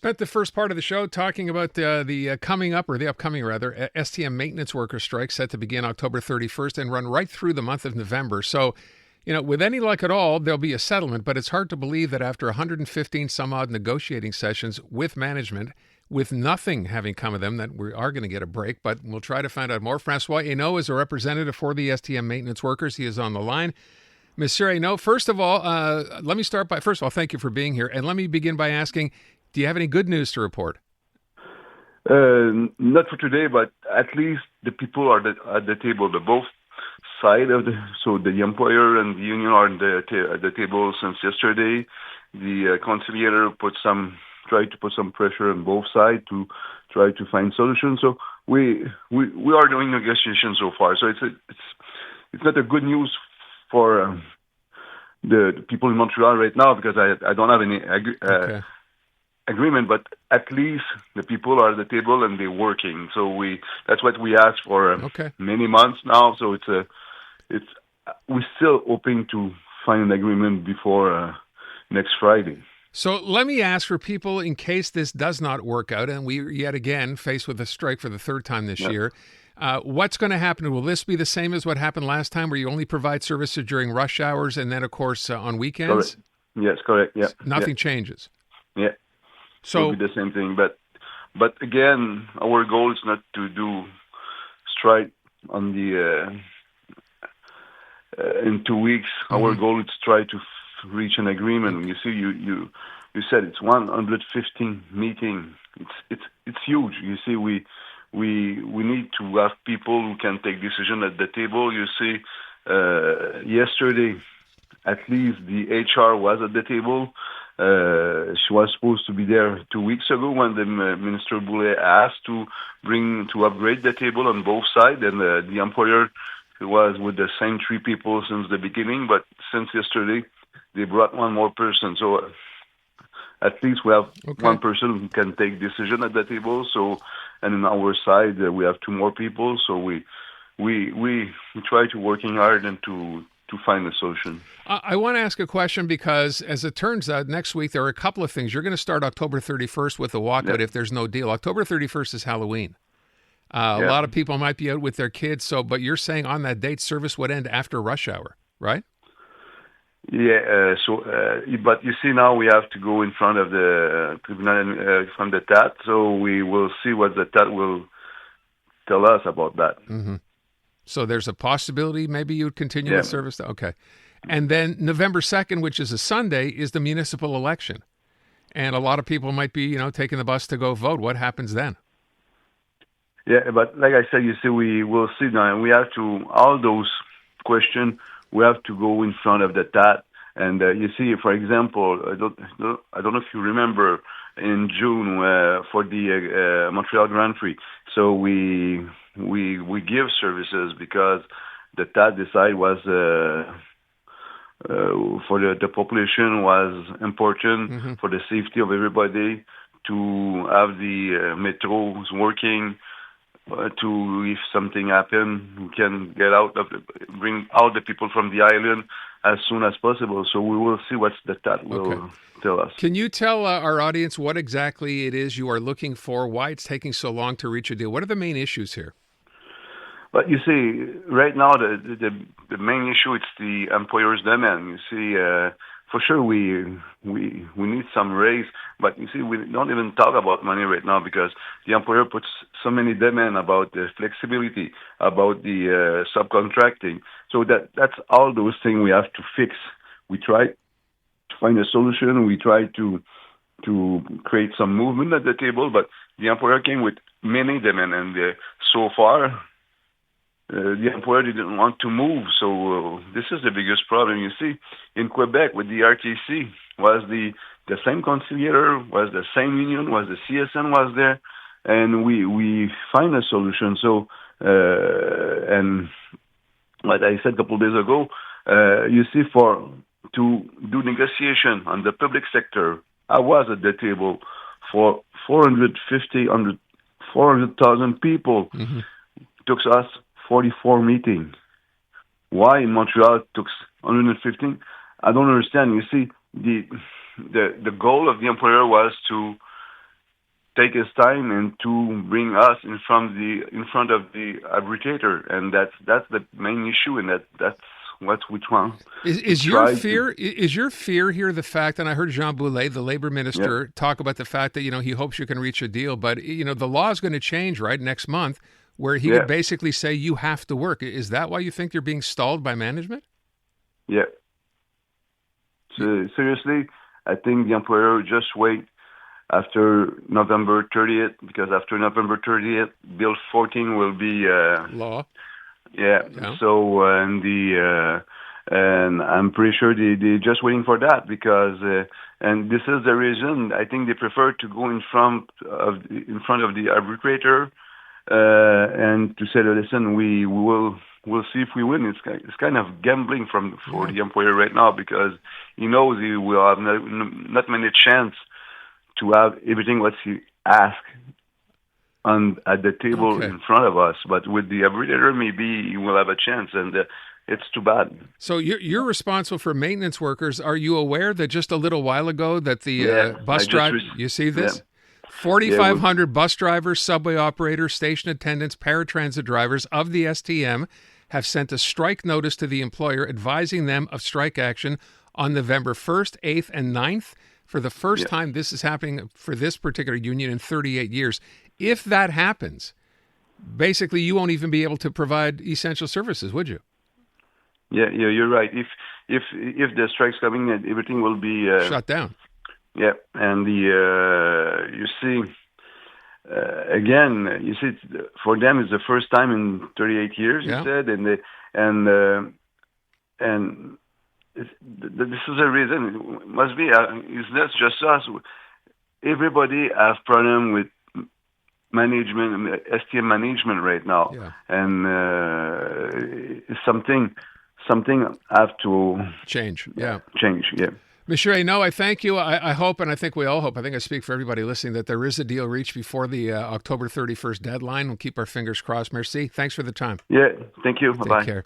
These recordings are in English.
Spent the first part of the show talking about the upcoming STM maintenance worker strike set to begin October 31st and run right through the month of November. So, with any luck at all, there'll be a settlement, but it's hard to believe that after 115 some odd negotiating sessions with management, with nothing having come of them, that we are going to get a break, but we'll try to find out more. François Enault is a representative for the STM maintenance workers. He is on the line. Monsieur Enault, first of all, let me start by, first of all, thank you for being here. And let me begin by asking, do you have any good news to report? Not for today, but at least the people are at the table, the both side of so the employer and the union are at the table since yesterday. The conciliator tried to put some pressure on both sides to try to find solutions. So we are doing negotiations so far. So it's not a good news for the people in Montreal right now because I don't have any agreement, but at least the people are at the table and they're working. So that's what we asked for many months now. So we're still hoping to find an agreement before next Friday. So let me ask for people, in case this does not work out, and we yet again faced with a strike for the third time this year, what's going to happen? Will this be the same as what happened last time, where you only provide services during rush hours and then, of course, on weekends? Correct. Yes, correct. Yeah. Nothing changes. Yeah. So it'll be the same thing, but again, our goal is not to do strike on the in 2 weeks. Mm-hmm. Our goal is to try to reach an agreement. You see, you said it's 115 meeting. It's huge. You see, we need to have people who can take decision at the table. You see, yesterday, at least the HR was at the table. She was supposed to be there 2 weeks ago when the Minister Boulay asked to upgrade the table on both sides, and the employer was with the same three people since the beginning, but since yesterday, they brought one more person. So at least we have one person who can take decision at the table. So, and on our side, we have two more people. So we try to working hard and to find a solution. I want to ask a question because, as it turns out, next week there are a couple of things. You're going to start October 31st with a walkout if there's no deal. October 31st is Halloween. A lot of people might be out with their kids. But you're saying on that date, service would end after rush hour, right? Yeah. But you see, now we have to go in front of the tribunal from the TAT. So we will see what the TAT will tell us about that. Mm-hmm. So there's a possibility maybe you would continue with service? Okay. And then November 2nd, which is a Sunday, is the municipal election. And a lot of people might be, taking the bus to go vote. What happens then? Yeah, but like I said, you see, we will see now. And we have to, all those questions, we have to go in front of the TAT. And you see, for example, I don't know if you remember in June for the Montreal Grand Prix. So we give services because the TAT decide was for the population was important for the safety of everybody to have the metros working. If something happen, we can get bring out the people from the island as soon as possible. So we will see what the TAT will tell us. Can you tell our audience what exactly it is you are looking for, why it's taking so long to reach a deal? What are the main issues here? But you see, right now, the main issue is the employer's demand. You see, for sure we need some raise, but you see, we don't even talk about money right now because the employer puts so many demand about the flexibility, about the subcontracting. So that's all those things we have to fix. We try to find a solution. We try to create some movement at the table, but the employer came with many demand, and so far, the employer didn't want to move. So this is the biggest problem. You see, in Quebec with the RTC, was the same conciliator, was the same union, was the CSN was there, and we find a solution. So, and like I said a couple of days ago, you see, to do negotiation on the public sector, I was at the table for 400,000 people. Mm-hmm. It took us 44 meetings. Why in Montreal it took 115? I don't understand. You see, the goal of the employer was to take his time and to bring us in front of the arbitrator, and that's the main issue, and that's what we want. Is your fear here the fact? And I heard Jean Boulet, the labor minister, talk about the fact that he hopes you can reach a deal, but the law is going to change next month, where he could basically say you have to work. Is that why you think you're being stalled by management? Yeah. So, seriously, I think the employer just wait after November 30th, because after November 30th, Bill 14 will be law. Yeah. So and I'm pretty sure they're just waiting for that, because and this is the reason I think they prefer to go in front of the arbitrator and to say, listen, we'll see if we win. It's kind of gambling for the employer right now, because he knows he will have not many chance to have everything what he asks at the table in front of us. But with the arbitrator, maybe he will have a chance, and it's too bad. So you're responsible for maintenance workers. Are you aware that just a little while ago that the bus driver, you see this? Yeah. 4,500 bus drivers, subway operators, station attendants, paratransit drivers of the STM have sent a strike notice to the employer advising them of strike action on November 1st, 8th, and 9th. For the first time, this is happening for this particular union in 38 years. If that happens, basically you won't even be able to provide essential services, would you? Yeah, you're right. If the strike's coming, everything will be shut down. Yeah, and you see, again, you see, for them it's the first time in 38 years. You said, and this is a reason. It must be. It's not just us. Everybody has problem with management, STM management right now, and it's something have to change. Change. Yeah. Monsieur Enault, I thank you. I hope, and I think we all hope, I think I speak for everybody listening, that there is a deal reached before the October 31st deadline. We'll keep our fingers crossed. Merci. Thanks for the time. Yeah, thank you. Bye-bye. Take care.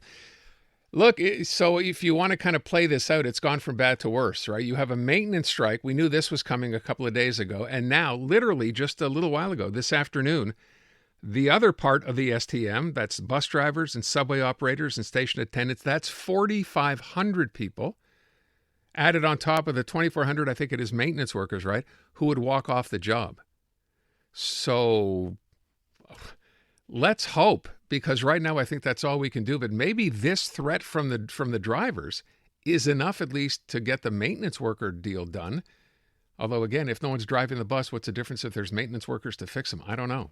Look, so if you want to kind of play this out, it's gone from bad to worse, right? You have a maintenance strike. We knew this was coming a couple of days ago. And now, literally just a little while ago, this afternoon, the other part of the STM, that's bus drivers and subway operators and station attendants, that's 4,500 people added on top of the 2,400, I think it is, maintenance workers, right, who would walk off the job. So let's hope, because right now I think that's all we can do. But maybe this threat from the drivers is enough at least to get the maintenance worker deal done. Although, again, if no one's driving the bus, what's the difference if there's maintenance workers to fix them? I don't know.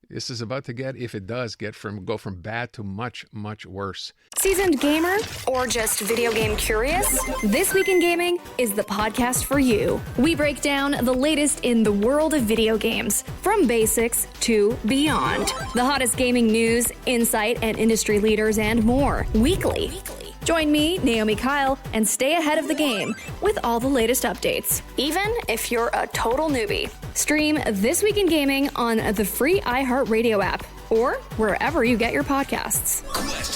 This is about to get, if it does, go from bad to much, much worse. Seasoned gamer or just video game curious? This Week in Gaming is the podcast for you. We break down the latest in the world of video games, from basics to beyond. The hottest gaming news, insight, and industry leaders and more, weekly. Join me, Naomi Kyle, and stay ahead of the game with all the latest updates, even if you're a total newbie. Stream This Week in Gaming on the free iHeartRadio app or wherever you get your podcasts.